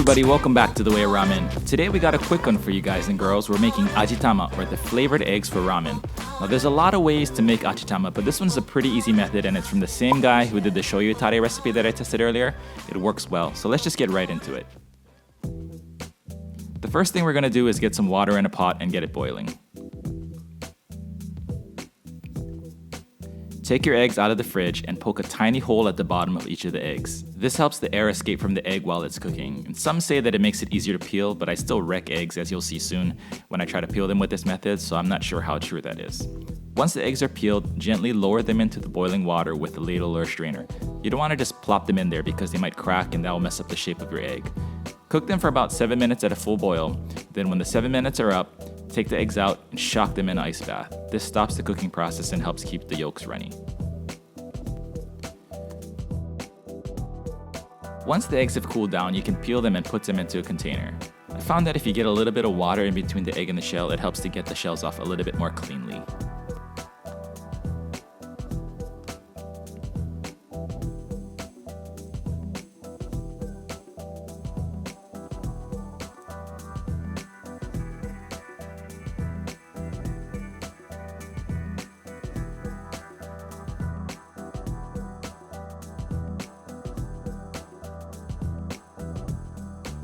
everybody, welcome back to The Way of Ramen. Today we got a quick one for you guys and girls. We're making Ajitama, or the flavored eggs for ramen. Now there's a lot of ways to make Ajitama, but this one's a pretty easy method and it's from the same guy who did the shoyu Tare recipe that I tested earlier. It works well, so let's just get right into it. The first thing we're going to do is get some water in a pot and get it boiling. Take your eggs out of the fridge and poke a tiny hole at the bottom of each of the eggs. This helps the air escape from the egg while it's cooking. And some say that it makes it easier to peel, but I still wreck eggs, as you'll see soon, when I try to peel them with this method, so I'm not sure how true that is. Once the eggs are peeled, gently lower them into the boiling water with a ladle or a strainer. You don't want to just plop them in there because they might crack and that will mess up the shape of your egg. Cook them for about 7 minutes at a full boil. Then when the 7 minutes are up, take the eggs out and shock them in an ice bath. This stops the cooking process and helps keep the yolks runny. Once the eggs have cooled down, you can peel them and put them into a container. I found that if you get a little bit of water in between the egg and the shell, it helps to get the shells off a little bit more cleanly.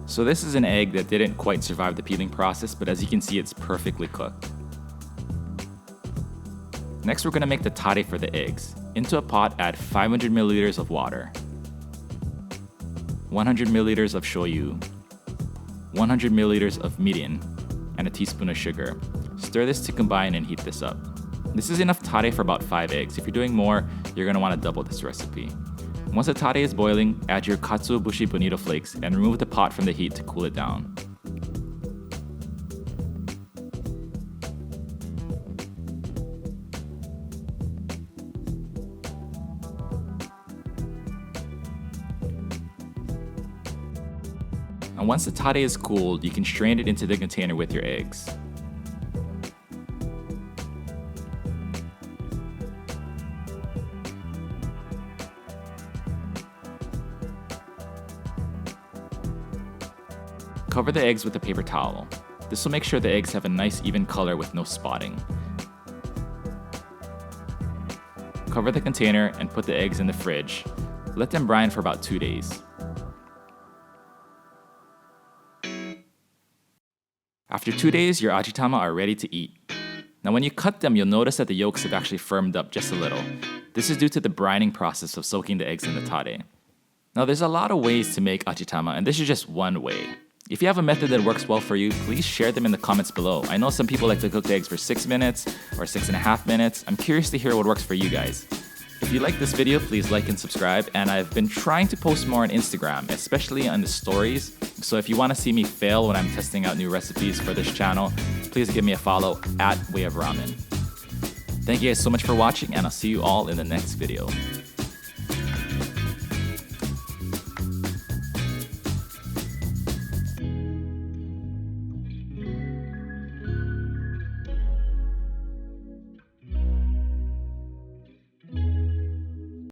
So this is an egg that didn't quite survive the peeling process, but as you can see, it's perfectly cooked. Next, we're going to make the tare for the eggs. Into a pot, add 500 milliliters of water, 100 milliliters of shoyu, 100 milliliters of mirin, and a teaspoon of sugar. Stir this to combine and heat this up. This is enough tare for about 5 eggs. If you're doing more, you're going to want to double this recipe. Once the tare is boiling, add your Katsuobushi bonito flakes and remove the pot from the heat to cool it down. And once the tare is cooled, you can strain it into the container with your eggs. Cover the eggs with a paper towel. This will make sure the eggs have a nice even color with no spotting. Cover the container and put the eggs in the fridge. Let them brine for about 2 days. After 2 days, your ajitama are ready to eat. Now when you cut them, you'll notice that the yolks have actually firmed up just a little. This is due to the brining process of soaking the eggs in the tare. Now there's a lot of ways to make ajitama, and this is just one way. If you have a method that works well for you, please share them in the comments below. I know some people like to cook the eggs for 6 minutes or 6.5 minutes. I'm curious to hear what works for you guys. If you like this video, please like and subscribe. And I've been trying to post more on Instagram, especially on the stories. So if you want to see me fail when I'm testing out new recipes for this channel, please give me a follow at Way of Ramen. Thank you guys so much for watching, and I'll see you all in the next video.